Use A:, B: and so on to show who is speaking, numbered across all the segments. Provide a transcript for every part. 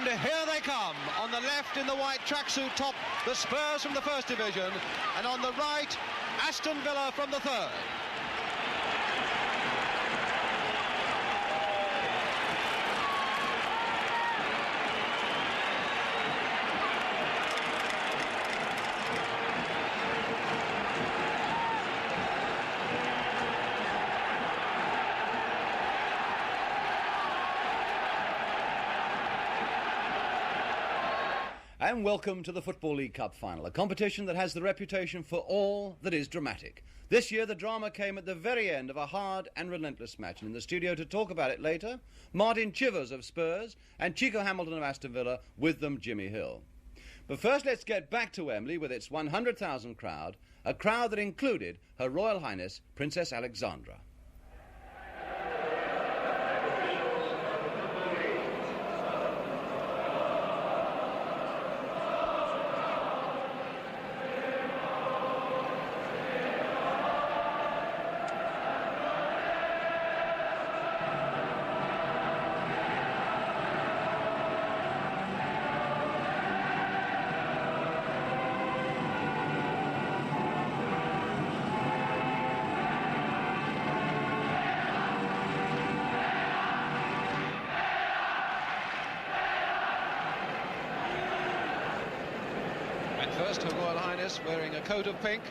A: And here they come. On the left in the white tracksuit top, the Spurs from the First Division, and on the right, Aston Villa from the Third.
B: And welcome to the Football League Cup final, a competition that has the reputation for all that is dramatic. This year the drama came at the very end of a hard and relentless match, and in the studio to talk about it later, Martin Chivers of Spurs and Chico Hamilton of Aston Villa, with them Jimmy Hill. But first let's get back to Wembley with its 100,000 crowd, a crowd that included Her Royal Highness Princess Alexandra.
A: First, Her Royal Highness, wearing a coat of pink,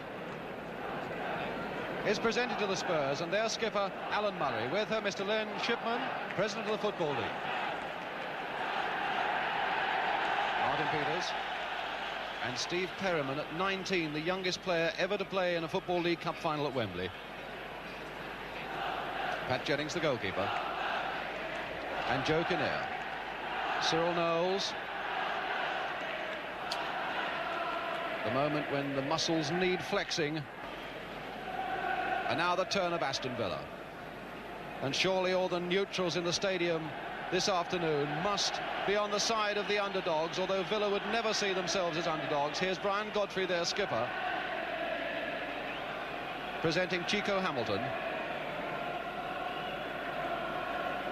A: is presented to the Spurs, and their skipper, Alan Murray. With her, Mr. Len Shipman, President of the Football League. Martin Peters and Steve Perryman at 19, the youngest player ever to play in a Football League Cup final at Wembley. Pat Jennings, the goalkeeper. And Joe Kinnear. Cyril Knowles. The moment when the muscles need flexing. And now the turn of Aston Villa. And surely all the neutrals in the stadium this afternoon must be on the side of the underdogs, although Villa would never see themselves as underdogs. Here's Brian Godfrey, their skipper, presenting Chico Hamilton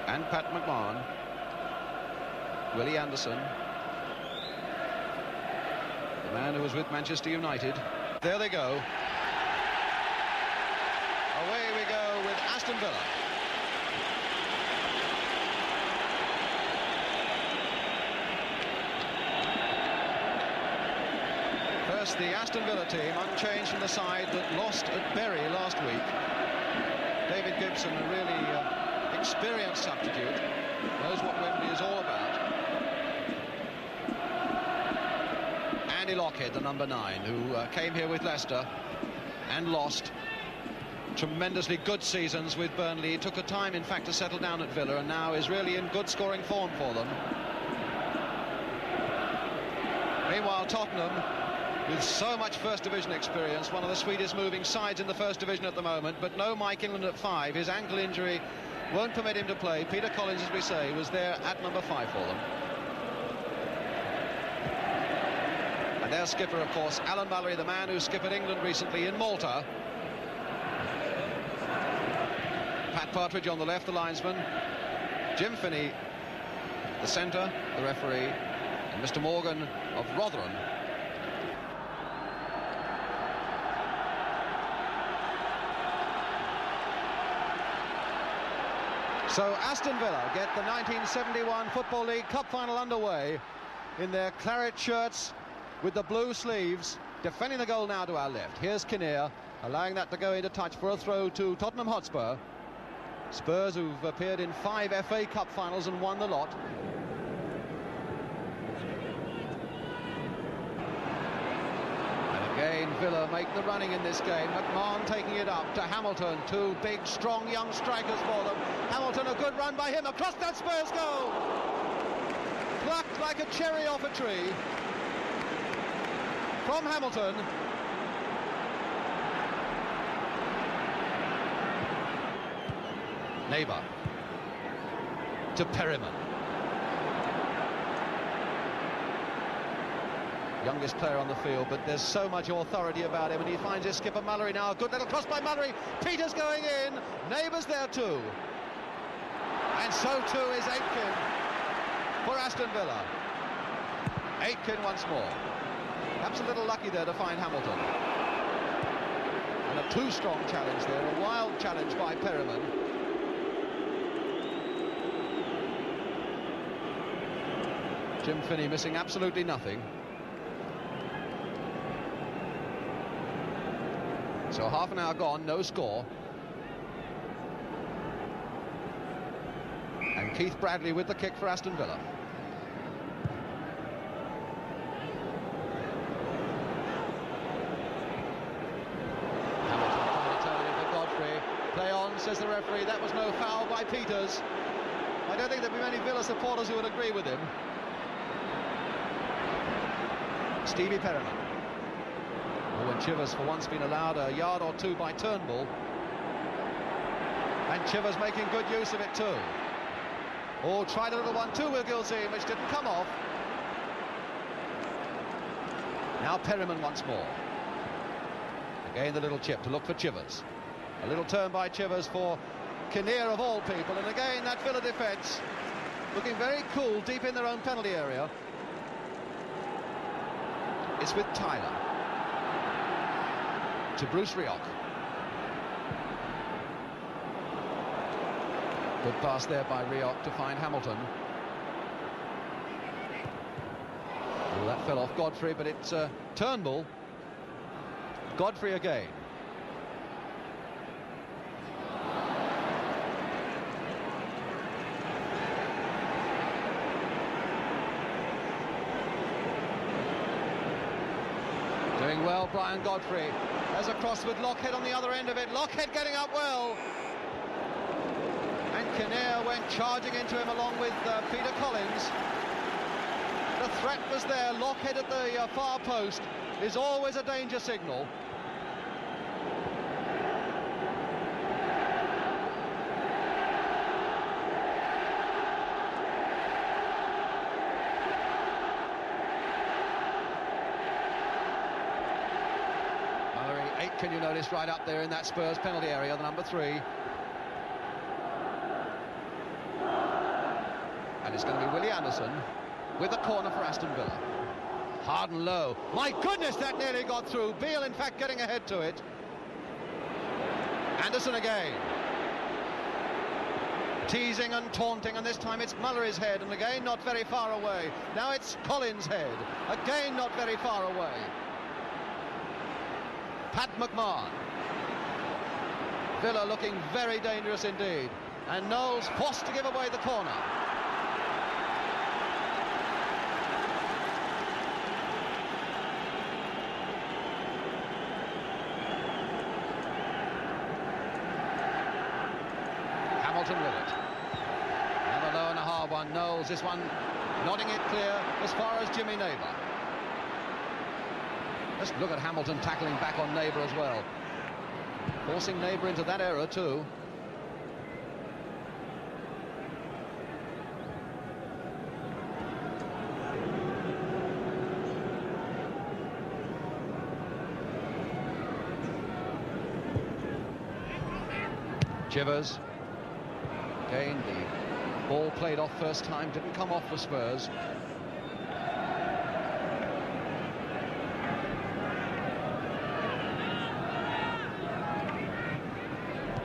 A: and Pat McMahon, Willie Anderson, the man who was with Manchester United. There they go. Away we go with Aston Villa. First, the Aston Villa team, unchanged from the side that lost at Bury last week. David Gibson, a really experienced substitute, knows what Wembley is all about. Andy Lockhead, the number 9, who came here with Leicester and lost. Tremendously good seasons with Burnley. He took a time, in fact, to settle down at Villa, and now is really in good scoring form for them. Meanwhile, Tottenham, with so much First Division experience, one of the sweetest moving sides in the First Division at the moment, but no Mike England at 5. His ankle injury won't permit him to play. Peter Collins, as we say, was there at number 5 for them. And their skipper, of course, Alan Mallory, the man who skippered England recently in Malta. Pat Partridge on the left, the linesman. Jim Finney, the centre, the referee. And Mr. Morgan of Rotherham. So Aston Villa get the 1971 Football League Cup final underway in their claret shirts with the blue sleeves, defending the goal now to our left. Here's Kinnear, allowing that to go into touch for a throw to Tottenham Hotspur. Spurs, who've appeared in 5 FA Cup finals and won the lot. And again, Villa make the running in this game. McMahon taking it up to Hamilton. 2 big, strong, young strikers for them. Hamilton, a good run by him across that Spurs goal. Plucked like a cherry off a tree from Hamilton. Neighbour to Perryman. Youngest player on the field, but there's so much authority about him, and he finds his skipper Mallory now. A good little cross by Mallory. Peters going in. Neighbours there too. And so too is Aitken. for Aston Villa. Aitken once more. Perhaps a little lucky there to find Hamilton. And a too strong challenge there, a wild challenge by Perryman. Jim Finney missing absolutely nothing. So half an hour gone, no score. And Keith Bradley with the kick for Aston Villa. Hamilton trying to turn it for Godfrey. Play on, says the referee. That was no foul by Peters. I don't think there'd be many Villa supporters who would agree with him. Stevie Perryman. When Chivers for once been allowed a yard or two by Turnbull, and Chivers making good use of it too. Oh, tried a little one too with Gilzean, which didn't come off. Now Perryman once more. Again the little chip to look for Chivers. A little turn by Chivers for Kinnear of all people, and again that Villa defence looking very cool deep in their own penalty area. It's with Tyler. To Bruce Rioch. Good pass there by Rioch to find Hamilton. Well, that fell off Godfrey, but it's Turnbull. Godfrey again. Doing well, Brian Godfrey. There's a cross with Lockhead on the other end of it. Lockhead getting up well. And Kinnear went charging into him along with Peter Collins. The threat was there. Lockhead at the far post is always a danger signal. Can you notice right up there in that Spurs penalty area, the number 3. And it's going to be Willie Anderson with the corner for Aston Villa. Hard and low. My goodness, that nearly got through. Beale, in fact, getting ahead to it. Anderson again. Teasing and taunting, and this time it's Mullery's head, and again not very far away. Now it's Collins' head. Again not very far away. Pat McMahon. Villa looking very dangerous indeed. And Knowles forced to give away the corner. Hamilton with it. Another low and a hard one. Knowles, this one nodding it clear as far as Jimmy Neighbour. Just look at Hamilton tackling back on Neighbour as well. Forcing Neighbour into that error too. Chivers. Again, the ball played off first time, didn't come off for Spurs.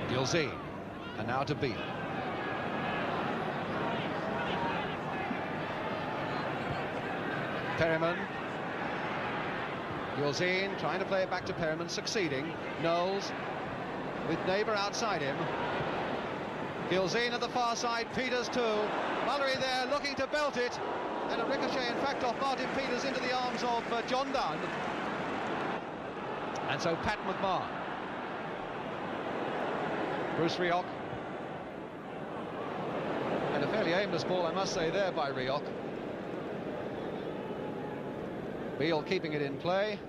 A: Gilzean, and now to Beale. Perryman. Gilzean trying to play it back to Perryman, succeeding. Knowles with Neighbour outside him. Gilzean at the far side, Peters too. Mullery there looking to belt it. And a ricochet, in fact, off Martin Peters into the arms of John Dunn. And so Pat McMahon. Bruce Rioch. And a fairly aimless ball, I must say, there by Rioch. Beale keeping it in play.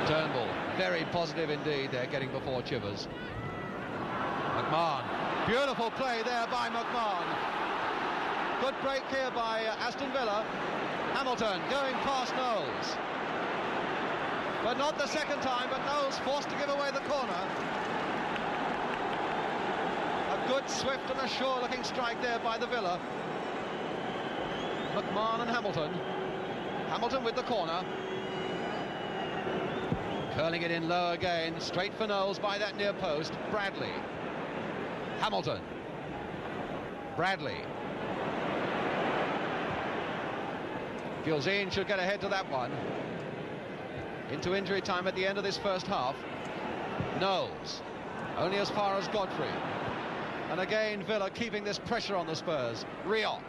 A: Turnbull, very positive indeed there, getting before Chivers. McMahon, beautiful play there by McMahon. Good break here by Aston Villa. Hamilton going past Knowles. But not the second time, but Knowles forced to give away the corner. A good, swift and a sure-looking strike there by the Villa. McMahon and Hamilton. Hamilton with the corner. Curling it in low again, straight for Knowles by that near post. Bradley. Hamilton. Bradley. Gilzean should get ahead to that one. Into injury time at the end of this first half. Knowles. Only as far as Godfrey. And again, Villa keeping this pressure on the Spurs. Rioch.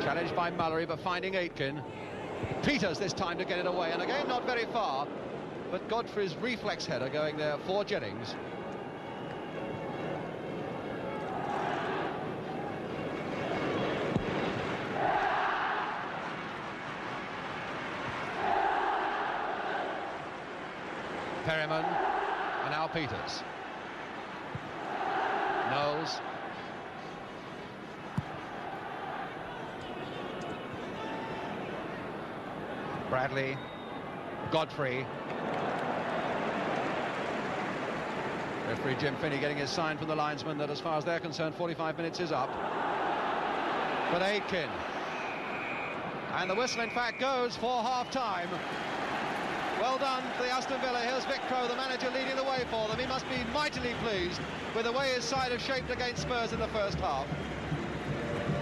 A: Challenged by Mallory, but finding Aitken. Peters this time to get it away, and again not very far, but Godfrey's reflex header going there for Jennings. Perryman, and now Peters. Knowles. Bradley, Godfrey. Referee Jim Finney getting his sign from the linesman that as far as they're concerned 45 minutes is up. But Aitken. And the whistle in fact goes for half-time. Well done for the Aston Villa. Here's Vic Crowe, the manager, leading the way for them. He must be mightily pleased with the way his side have shaped against Spurs in the first half.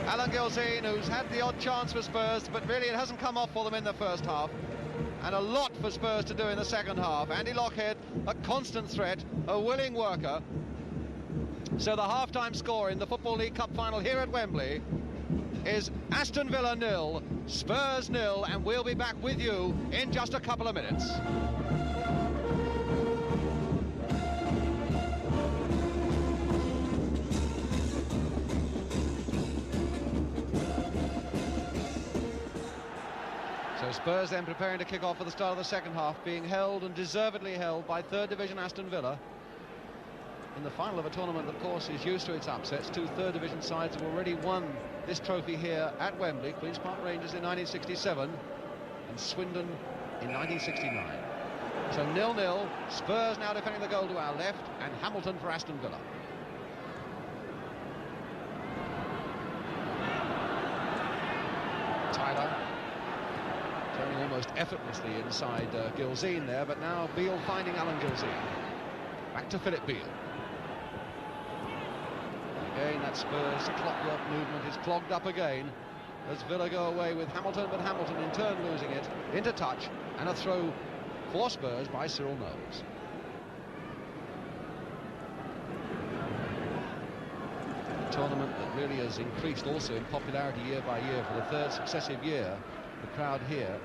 A: Alan Gilzean, who's had the odd chance for Spurs, but really it hasn't come off for them in the first half. And a lot for Spurs to do in the second half. Andy Lockhead, a constant threat, a willing worker. So the half-time score in the Football League Cup final here at Wembley is Aston Villa 0, Spurs 0, and we'll be back with you in just a couple of minutes. So Spurs then preparing to kick off for the start of the second half, being held and deservedly held by third division Aston Villa. In the final of a tournament that, of course, is used to its upsets. Two third division sides have already won this trophy here at Wembley. Queen's Park Rangers in 1967 and Swindon in 1969. So 0-0, Spurs now defending the goal to our left, and Hamilton for Aston Villa. Tyler turning almost effortlessly inside Gilzean there, but now Beale finding Alan Gilzean. Back to Philip Beale. Again, that Spurs clockwork movement is clogged up again as Villa go away with Hamilton, but Hamilton in turn losing it into touch, and a throw for Spurs by Cyril Knowles. A tournament that really has increased also in popularity year by year for the third successive year. The crowd here,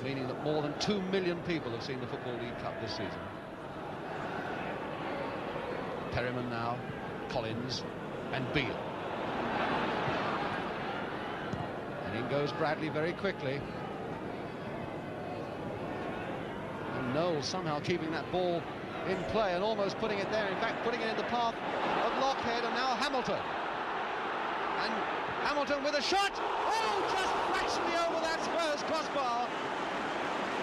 A: meaning that more than 2 million people have seen the Football League Cup this season. Perryman now, Collins, and Beale. And in goes Bradley very quickly. And Knowles somehow keeping that ball in play and almost putting it there. In fact, putting it in the path of Lockhead, and now Hamilton. And Hamilton with a shot. Oh, just fractionally over that Spurs crossbar.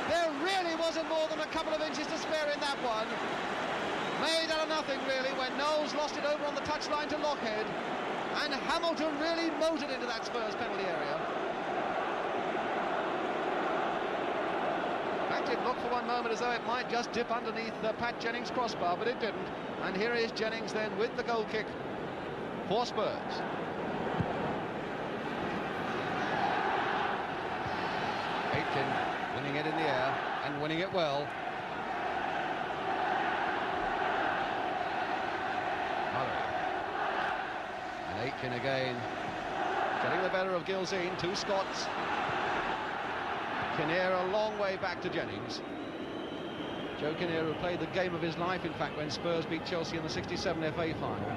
A: There really wasn't more than a couple of inches to spare in that one. Made out of nothing, really, when Knowles lost it over on the touchline to Lockhead, and Hamilton really motored into that Spurs penalty area. In fact, it looked for one moment as though it might just dip underneath Pat Jennings' crossbar, but it didn't. And here is Jennings then with the goal kick for Spurs. Aitken winning it in the air and winning it well. And Aitken again getting the better of Gilzean. Two Scots. Kinnear a long way back to Jennings. Joe Kinnear, who played the game of his life, in fact, when Spurs beat Chelsea in the '67 FA final.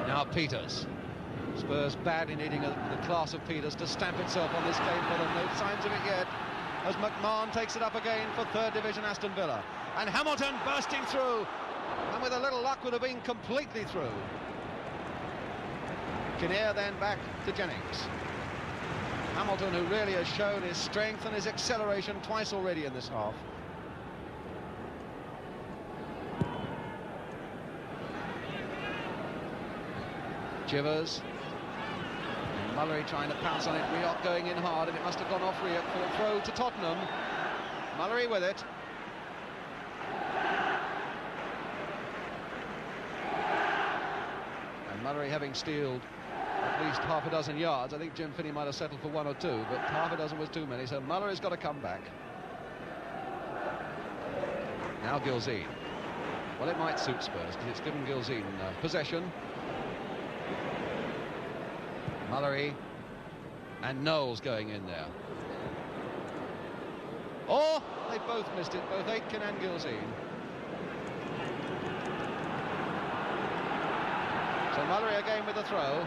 A: Now Peters. Spurs badly needing the class of Peters to stamp itself on this game for them. No signs of it yet, as McMahon takes it up again for third division Aston Villa. And Hamilton bursting through. and with a little luck would have been completely through. Kinnear then back to Jennings. Hamilton, who really has shown his strength and his acceleration twice already in this half. Chivers. Mullery trying to pounce on it. Rioch going in hard, and it must have gone off Rioch for a throw to Tottenham. Mullery with it. And Mullery having stealed at least half a dozen yards. I think Jim Finney might have settled for one or two, but half a dozen was too many, so Mullery's got to come back. Now Gilzean. Well, it might suit Spurs because it's given Gilzean possession. Mullery and Knowles going in there. Oh, they both missed it, both Aitken and Gilzean. So Mullery again with the throw.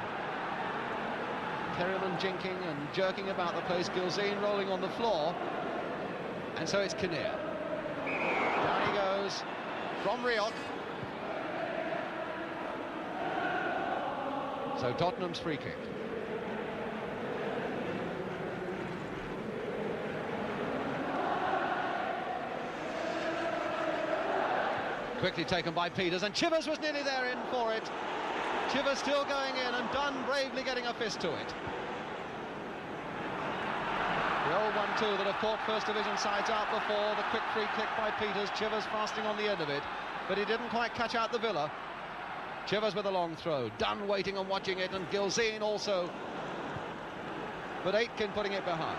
A: Kerriman jinking and jerking about the place, Gilzean rolling on the floor. And so it's Kinnear. Down he goes from Rioch. So Tottenham's free kick. Quickly taken by Peters, and Chivers was nearly there in for it. Chivers still going in, and Dunn bravely getting a fist to it. The old 1-2 that have caught First Division sides out before, the quick free kick by Peters, Chivers fasting on the end of it, but he didn't quite catch out the Villa. Chivers with a long throw, Dunn waiting and watching it, and Gilzean also, but Aitken putting it behind.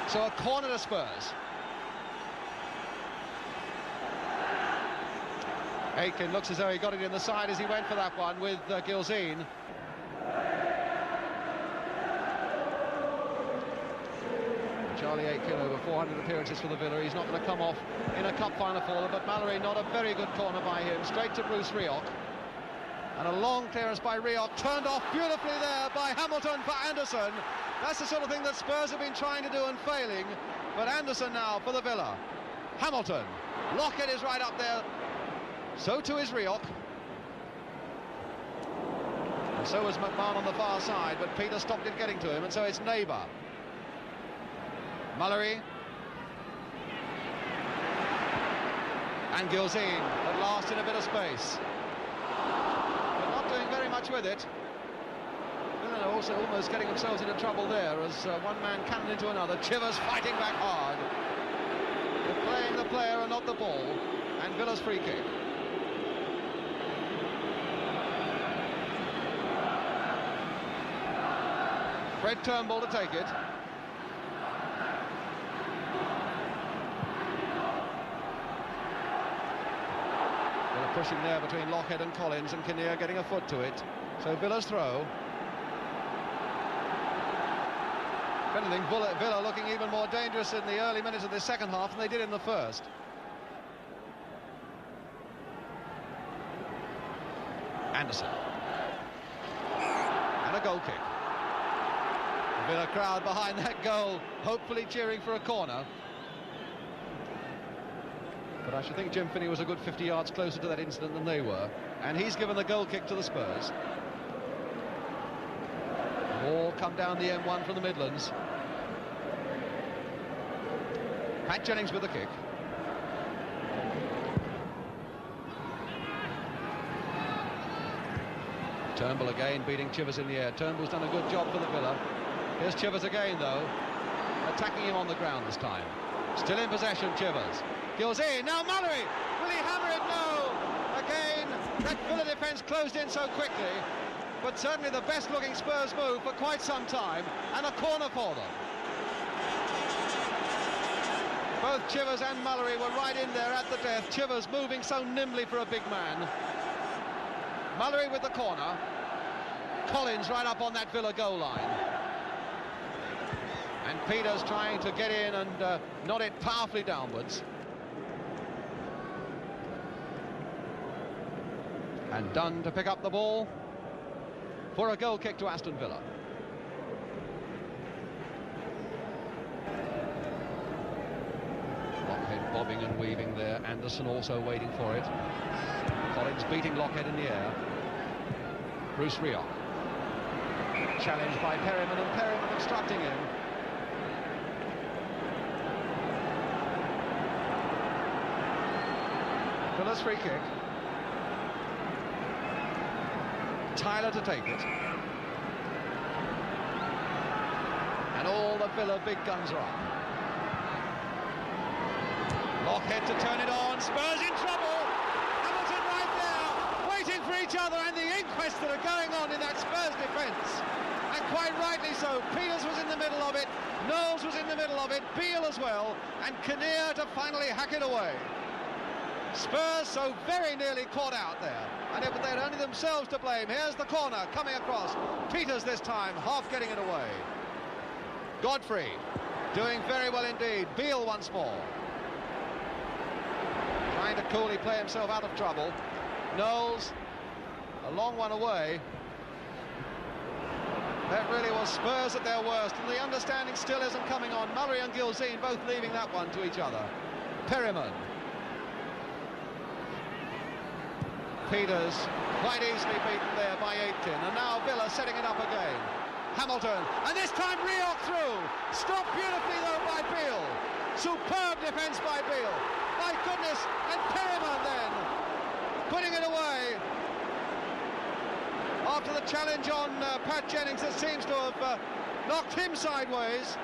A: So a corner to Spurs. Aitken looks as though he got it in the side as he went for that one with Gilzean. Charlie Aitken, over 400 appearances for the Villa. He's not going to come off in a cup final for them, but Mallory, not a very good corner by him. Straight to Bruce Rioch. And a long clearance by Rioch, turned off beautifully there by Hamilton for Anderson. That's the sort of thing that Spurs have been trying to do and failing. But Anderson now for the Villa. Hamilton. Lockett is right up there. So too is Rioch. And so was McMahon on the far side, but Peter stopped it getting to him, and so it's Neighbour. Mullery. And Gilzean, at last in a bit of space. But not doing very much with it. Villa also almost getting themselves into trouble there as one man cannoned into another. Chivers fighting back hard. They're playing the player and not the ball. And Villa's free kick. Fred Turnbull to take it. Villa pushing there between Lockhead and Collins, and Kinnear getting a foot to it. So Villa's throw. If anything, Villa looking even more dangerous in the early minutes of the second half than they did in the first. Anderson. And a goal kick. The Villa crowd behind that goal, hopefully cheering for a corner. But I should think Jim Finney was a good 50 yards closer to that incident than they were. And he's given the goal kick to the Spurs. Ball come down the M1 from the Midlands. Pat Jennings with the kick. Turnbull again beating Chivers in the air. Turnbull's done a good job for the Villa. Here's Chivers again, though, attacking him on the ground this time. Still in possession, Chivers. Gilzean, now Mullery! Will he hammer it? No! Again, that Villa defence closed in so quickly, but certainly the best-looking Spurs move for quite some time, and a corner for them. Both Chivers and Mullery were right in there at the death. Chivers moving so nimbly for a big man. Mullery with the corner. Collins right up on that Villa goal line. And Peters trying to get in and nod it powerfully downwards. And Dunn to pick up the ball for a goal kick to Aston Villa. Lockhead Bobbing and weaving there. Anderson also waiting for it. Collins beating Lockhead in the air. Bruce Rioch. Challenged by Perryman, and Perryman obstructing him. Villa's free kick. Tyler to take it. And all the Villa big guns are up. Lockhead to turn it on. Spurs in trouble. Hamilton right there, waiting for each other, and the inquests that are going on in that Spurs defence. And quite rightly so. Peters was in the middle of it. Knowles was in the middle of it. Beale as well. And Kinnear to finally hack it away. Spurs so very nearly caught out there. And it, they're only themselves to blame. Here's the corner coming across. Peters this time, half getting it away. Godfrey doing very well indeed. Beale once more. Trying to coolly play himself out of trouble. Knowles, a long one away. That really was Spurs at their worst, and the understanding still isn't coming on. Mullery and Gilzean both leaving that one to each other. Perryman. Peters quite easily beaten there by Aitken, and now Villa setting it up again. Hamilton, and this time Rioch through. Stopped beautifully though by Beale. Superb defence by Beale. My goodness, and Perryman then putting it away. After the challenge on Pat Jennings that seems to have knocked him sideways.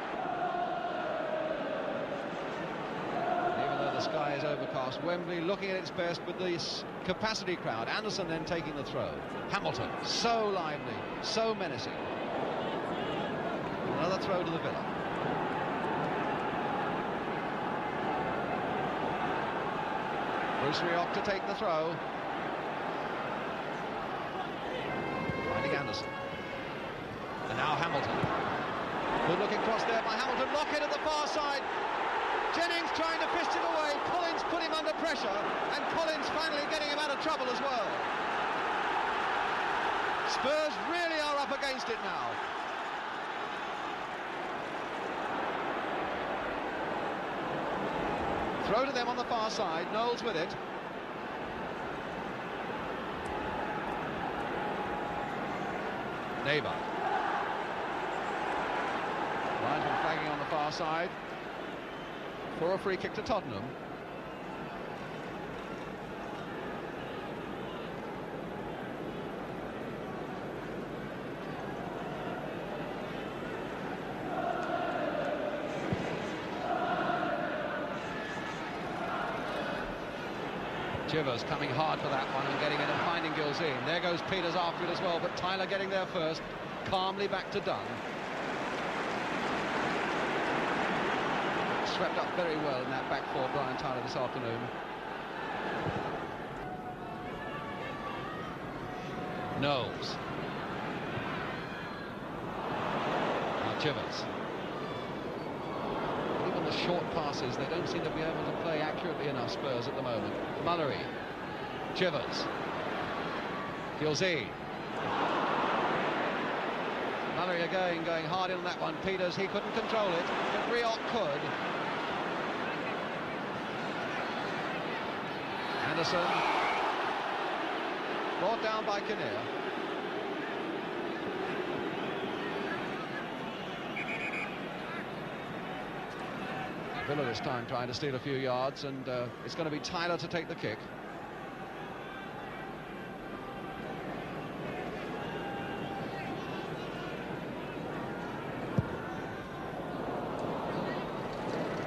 A: Even though the sky is overcast, Wembley looking at its best with this capacity crowd. Anderson then taking the throw. Hamilton, so lively, so menacing. Another throw to the Villa. Bruce Rioch to take the throw. Finding Anderson. And now Hamilton. Good looking cross there by Hamilton. Lockhead at the far side. Jennings trying to fist it away. Collins put him under pressure. And Collins finally getting him out of trouble as well. Spurs really are up against it now. Throw to them on the far side. Knowles with it. Neighbour. Linesman flagging on the far side for a free kick to Tottenham. Chivers coming hard for that one and getting it and finding Gilzean. There goes Peters after it as well, but Tyler getting there first. Calmly back to Dunn. Swept up very well in that back four, Brian Tyler, this afternoon. Knowles. Now Chivers. Even the short passes, they don't seem to be able to play accurately enough, Spurs, at the moment. Mullery. Chivers. Gilzean. Mullery again going hard in on that one. Peters, he couldn't control it, but Rioch could. Anderson. Brought down by Kinnear. Villa this time trying to steal a few yards, and it's going to be Tyler to take the kick.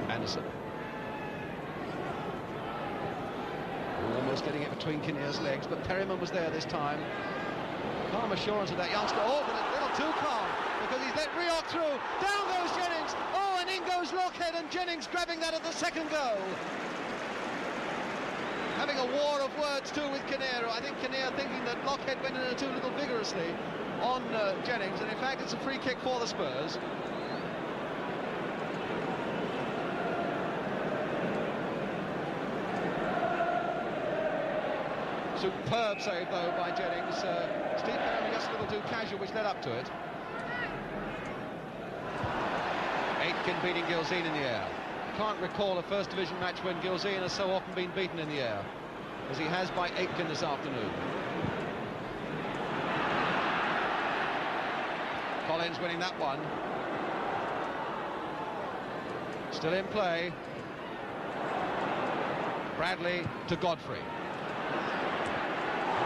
A: Anderson. Almost getting it between Kinnear's legs, but Perryman was there this time. Calm assurance of that youngster. Oh, but a little too calm, because he's let Rioch through. Down goes Jennings. Oh, and in goes Lockhead, and Jennings grabbing that at the second goal. Having a war of words too with Kinnear. I think Kinnear thinking that Lockhead went in a too little vigorously on Jennings, and in fact it's a free kick for the Spurs. Superb save though by Jennings. Steve Perryman just a little too casual, which led up to it. Aitken beating Gilzean in the air. can't recall a First Division match when Gilzean has so often been beaten in the air as he has by Aitken this afternoon. Collins winning that one. Still in play. Bradley to Godfrey.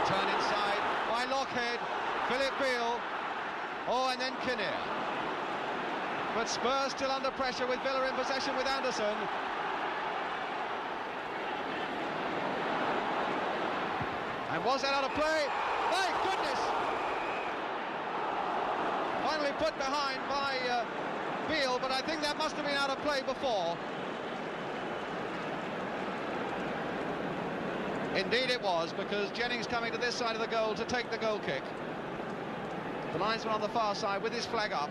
A: Turn inside by Lockhead. Philip Beale. Oh, and then Kinnear. But Spurs still under pressure with Villa in possession with Anderson. And was that out of play? My goodness! Finally put behind by Beale, but I think that must have been out of play before. Indeed it was, because Jennings coming to this side of the goal to take the goal kick. The linesman on the far side with his flag up.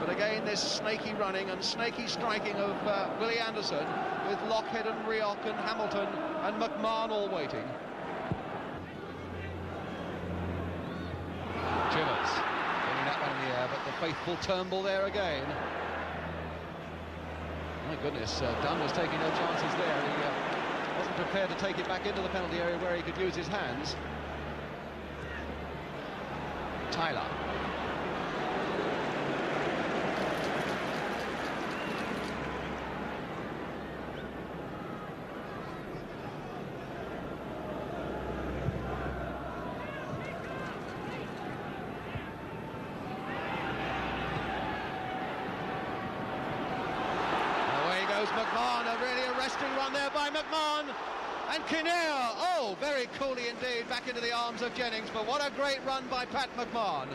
A: But again, this snaky running and snaky striking of Willie Anderson, with Lockhead and Rioch and Hamilton and McMahon all waiting. Chivers getting that one in the air, but the faithful Turnbull there again. My goodness, Dunn was taking no chances there. He wasn't prepared to take it back into the penalty area where he could use his hands. Tyler. McMahon, a really arresting run there by McMahon, and Kinnear, oh, very coolly indeed, back into the arms of Jennings, but what a great run by Pat McMahon.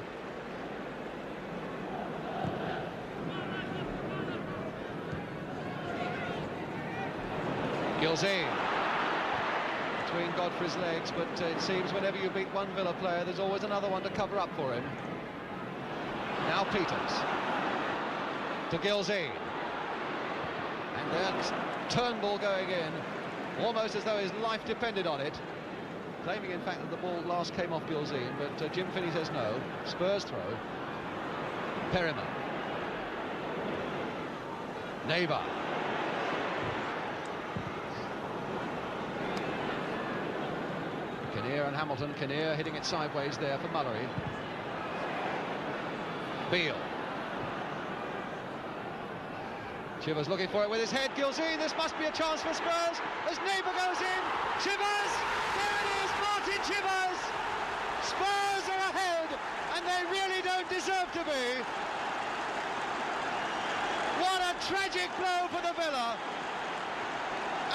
A: Gilzean between Godfrey's legs, but it seems whenever you beat one Villa player, there's always another one to cover up for him. Now Peters to Gilzean. And there's Turnbull going in, almost as though his life depended on it. Claiming, in fact, that the ball last came off Gilzean, but Jim Finney says no. Spurs throw. Perryman. Neighbour. Kinnear and Hamilton. Kinnear hitting it sideways there for Mullery. Beale. Chivers looking for it with his head. Gilzean, this must be a chance for Spurs as Neighbour goes in. Chivers, there it is, Martin Chivers. Spurs are ahead, and they really don't deserve to be. What a tragic blow for the Villa,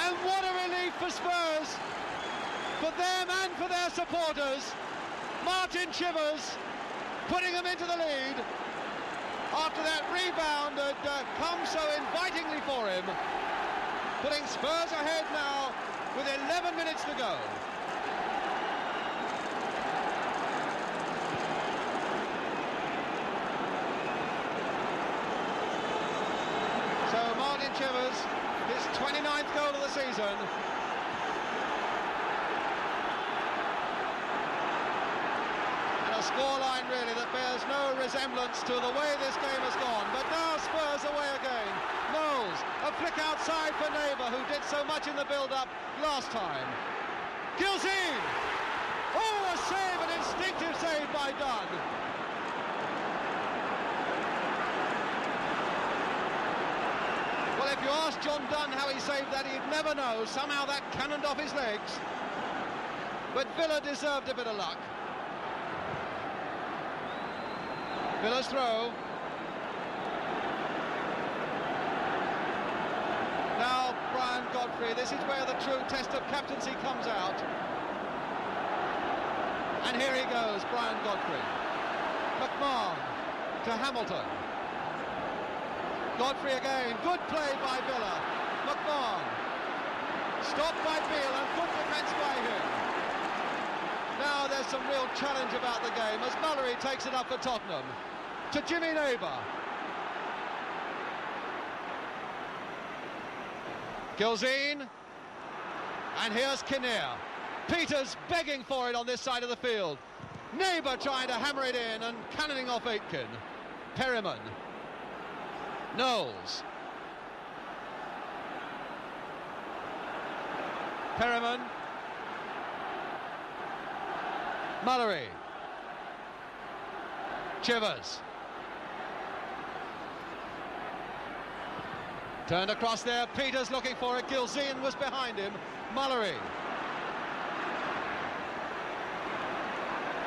A: and what a relief for Spurs, for them and for their supporters. Martin Chivers putting them into the lead after that rebound had come so invitingly for him, putting Spurs ahead now with 11 minutes to go. So Martin Chivers, his 29th goal of the season. Scoreline really that bears no resemblance to the way this game has gone, but now Spurs away again. Knowles, a flick outside for Neighbour, who did so much in the build-up last time. Gilzean, oh, a save, an instinctive save by Dunn. Well, if you ask John Dunn how he saved that, he'd never know. Somehow that cannoned off his legs, but Villa deserved a bit of luck. Villa's throw. Now Brian Godfrey, this is where the true test of captaincy comes out. And here he goes, Brian Godfrey. McMahon to Hamilton. Godfrey again, good play by Villa. McMahon. Stopped by Beale and good defence by him. Now there's some real challenge about the game as Mullery takes it up for Tottenham. To Jimmy Neighbour. Gilzean. And here's Kinnear. Peters begging for it on this side of the field. Neighbour trying to hammer it in and cannoning off Aitken. Perryman. Knowles. Perriman. Mullery. Chivers. Turned across there, Peters looking for it, Gilzean was behind him, Mullery.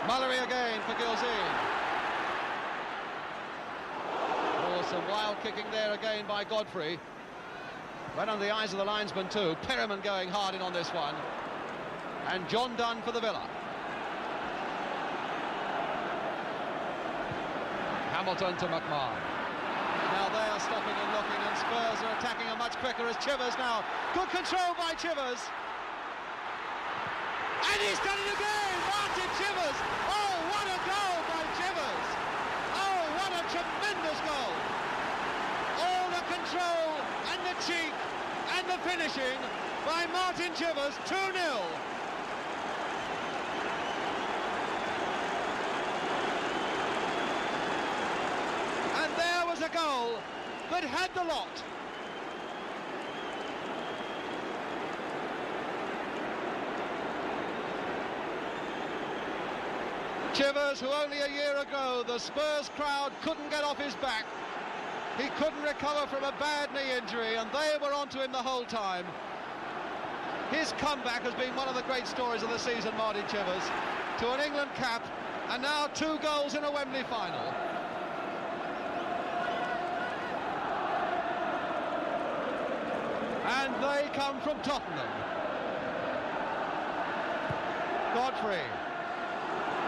A: Mullery again for Gilzean. Oh, some wild kicking there again by Godfrey. Right under the eyes of the linesman too. Perriman going hard in on this one. And John Dunn for the Villa. Hamilton to McMahon. Now they are stopping and looking, and Spurs are attacking them much quicker as Chivers now. Good control by Chivers. And he's done it again! Martin Chivers! Oh, what a goal by Chivers! Oh, what a tremendous goal! All the control and the cheek and the finishing by Martin Chivers, 2-0. And there was a goal that had the lot. Chivers, who only a year ago the Spurs crowd couldn't get off his back. He couldn't recover from a bad knee injury, and they were onto him the whole time. His comeback has been one of the great stories of the season, Martin Chivers, to an England cap, and now 2 goals in a Wembley final. And they come from Tottenham. Godfrey.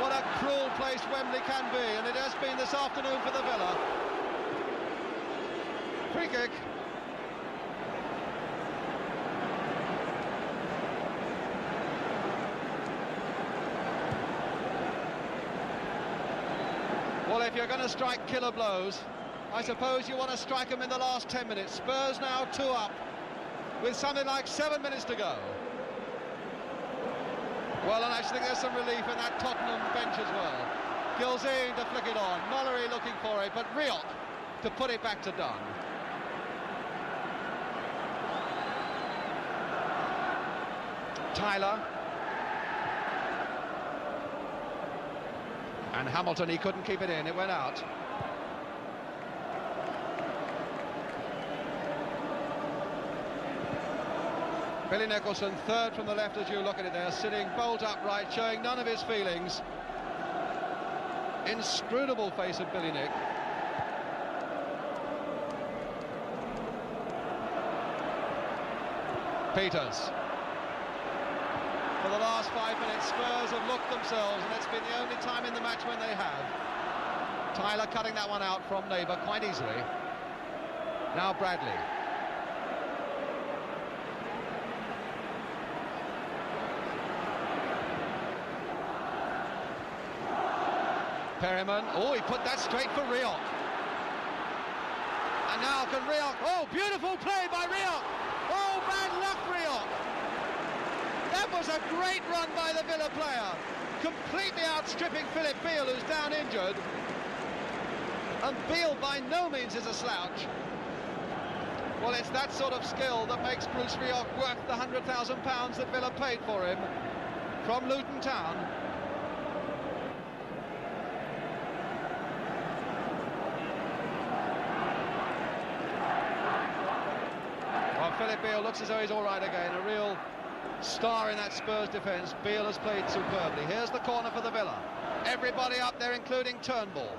A: What a cruel place Wembley can be, and it has been this afternoon for the Villa. Free kick. Well, if you're going to strike killer blows, I suppose you want to strike them in the last 10 minutes. Spurs now 2 up, with something like 7 minutes to go. Well, and I actually think there's some relief in that Tottenham bench as well. Gilzean to flick it on, Mullery looking for it, but Rioch to put it back to Dunn. Tyler. And Hamilton, he couldn't keep it in, it went out. Billy Nicholson, third from the left as you look at it there, sitting bolt upright, showing none of his feelings. Inscrutable face of Billy Nick. Peters. For the last 5 minutes, Spurs have looked themselves, and it's been the only time in the match when they have. Tyler cutting that one out from neighbour quite easily. Now Bradley. Perriman, oh, he put that straight for Rioch. And now can Rioch, oh, beautiful play by Rioch. Oh, bad luck, Rioch. That was a great run by the Villa player, completely outstripping Philip Beale, who's down injured. And Beale by no means is a slouch. Well, it's that sort of skill that makes Bruce Rioch worth the £100,000 that Villa paid for him from Luton Town. Philip Beale looks as though he's all right again, a real star in that Spurs defence. Beale has played superbly. Here's the corner for the Villa. Everybody up there, including Turnbull.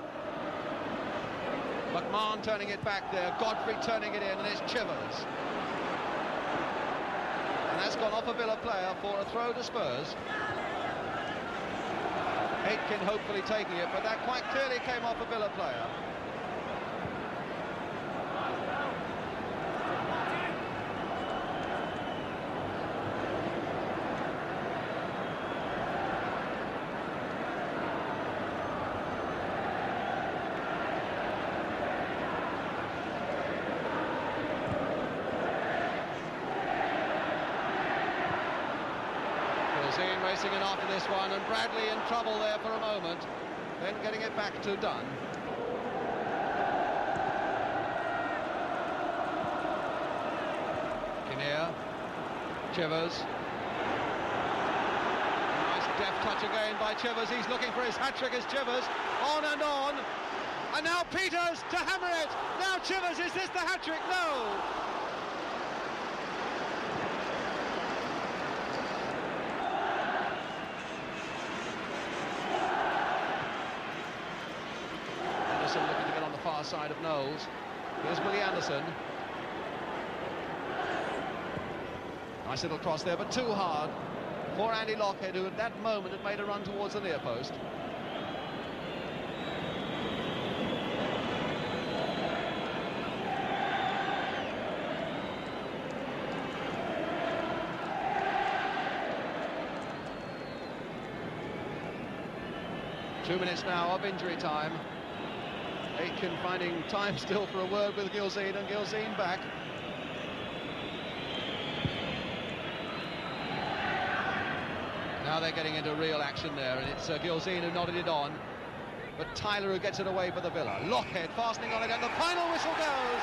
A: McMahon turning it back there, Godfrey turning it in, and it's Chivers. And that's gone off a Villa player for a throw to Spurs. Aitken hopefully taking it, but that quite clearly came off a Villa player. Racing in after this one, and Bradley in trouble there for a moment, then getting it back to Dunn. Kinnear, Chivers. Nice deft touch again by Chivers. He's looking for his hat-trick as Chivers. On and on. And now Peters to hammer it. Now Chivers, is this the hat-trick? No. Anderson looking to get on the far side of Knowles. Here's Willie Anderson. Nice little cross there, but too hard for Andy Lockhead, who at that moment had made a run towards the near post. Two minutes now of injury time. Aitken finding time still for a word with Gilzean, and Gilzean back. Now they're getting into real action there, and it's Gilzean who nodded it on, but Tyler who gets it away for the Villa. Lockhead fastening on it, and the final whistle goes.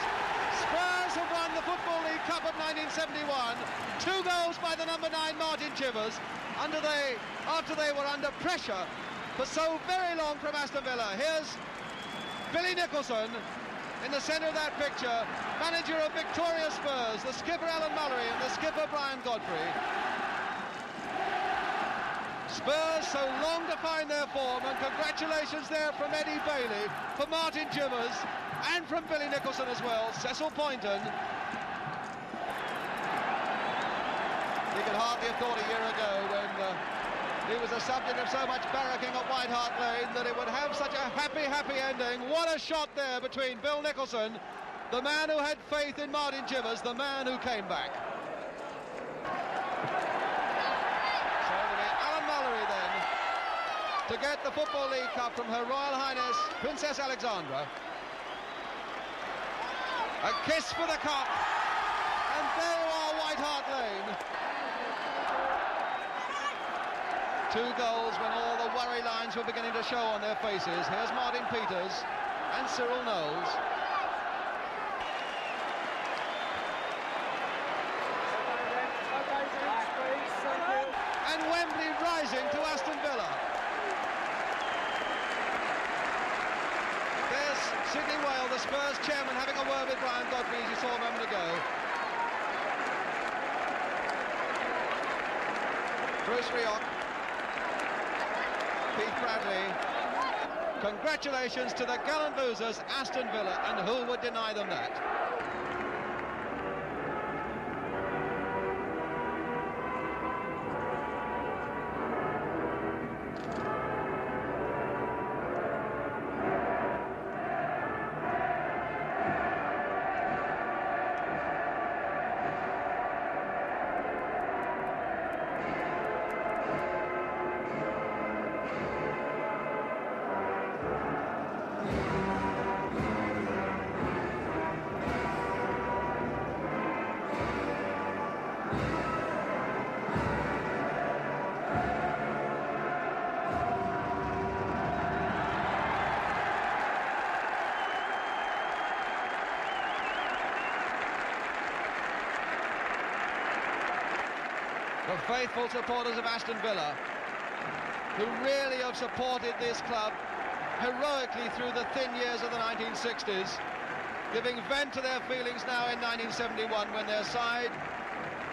A: Spurs have won the Football League Cup of 1971. 2 goals by the number 9 Martin Chivers, after they were under pressure for so very long from Aston Villa. Here's Billy Nicholson in the centre of that picture, manager of victorious Spurs, the skipper Alan Mullery and the skipper Brian Godfrey. Spurs so long to find their form, and congratulations there from Eddie Bailey, for Martin Chivers, and from Billy Nicholson as well. Cecil Poynton. He could hardly have thought a year ago when he was the subject of so much barracking at White Hart Lane that it would have such a happy, happy ending. What a shot there between Bill Nicholson, the man who had faith in Martin Chivers, the man who came back. To get the Football League Cup from Her Royal Highness Princess Alexandra. A kiss for the cup, and there you are, White Hart Lane. 2 goals when all the worry lines were beginning to show on their faces. Here's Martin Peters and Cyril Knowles. And Wembley rising to Aston Villa. Sidney Wale, the Spurs chairman, having a word with Brian Godfrey, as you saw a moment ago. Bruce Rioch, Keith Bradley. Congratulations to the gallant losers, Aston Villa, and who would deny them that? The faithful supporters of Aston Villa, who really have supported this club heroically through the thin years of the 1960s, giving vent to their feelings now in 1971 when their side,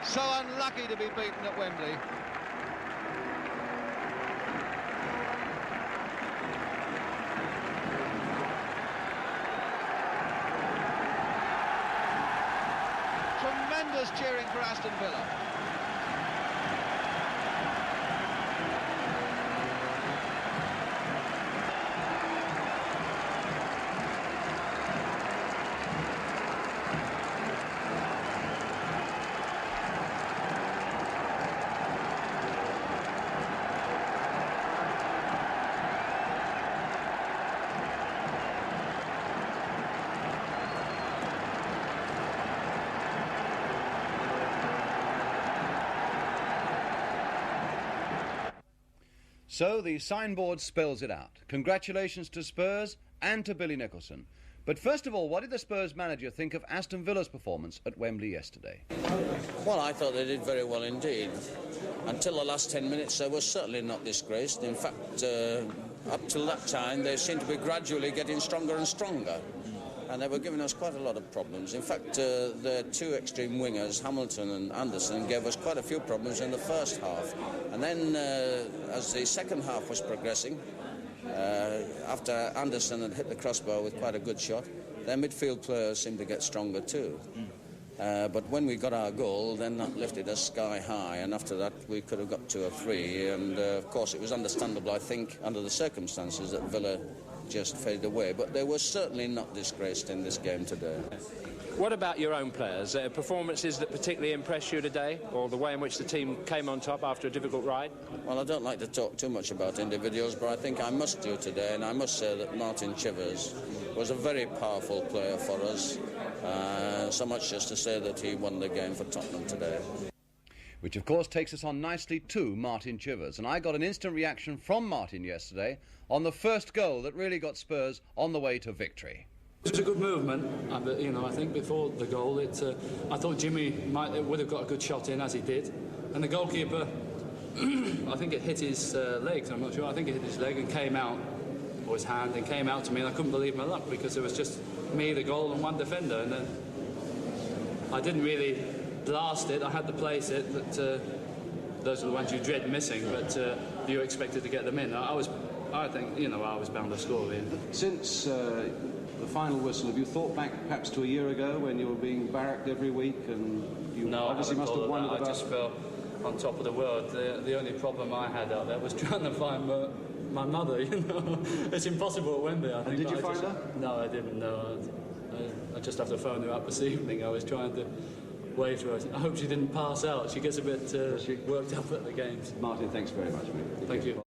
A: so unlucky to be beaten at Wembley. Tremendous cheering for Aston Villa.
B: So the signboard spells it out. Congratulations to Spurs and to Billy Nicholson. But first of all, what did the Spurs manager think of Aston Villa's performance at Wembley yesterday?
C: Well, I thought they did very well indeed. Until the last 10 minutes, they were certainly not disgraced. In fact, up till that time, they seemed to be gradually getting stronger and stronger. And they were giving us quite a lot of problems. In fact, their two extreme wingers, Hamilton and Anderson, gave us quite a few problems in the first half. And then, as the second half was progressing, after Anderson had hit the crossbar with quite a good shot, their midfield players seemed to get stronger too. But when we got our goal, then that lifted us sky high, and after that we could have got 2 or 3. And of course it was understandable, I think, under the circumstances, that Villa just faded away. But they were certainly not disgraced in this game today.
D: What about your own players? Performances that particularly impressed you today, or the way in which the team came on top after a difficult ride?
C: Well, I don't like to talk too much about individuals, but I think I must do today, and I must say that Martin Chivers was a very powerful player for us, so much as to say that he won the game for Tottenham today.
B: Which of course takes us on nicely to Martin Chivers, and I got an instant reaction from Martin yesterday on the first goal that really got Spurs on the way to victory.
E: It was a good movement, I think before the goal, I thought Jimmy would have got a good shot in, as he did, and the goalkeeper, I think it hit his legs, I'm not sure, I think it hit his leg and came out, or his hand, and came out to me, and I couldn't believe my luck, because it was just me, the goal, and one defender, and then I didn't really blast it, I had to place it, but those are the ones you dread missing, but you expected to get them in. I think, I was bound to score, really.
F: Since the final whistle, have you thought back perhaps to a year ago when you were being barracked every week, and you obviously must have wondered about...
E: I just felt on top of the world. The only problem I had out there was trying to find my mother, It's impossible at Wembley, I think.
F: And did you find her?
E: No, I didn't, no. I just have to phone her up this evening. I was trying to wave to her. I hope she didn't pass out. She gets a bit worked up at the games.
F: Martin, thanks very much, mate.
E: Thank you.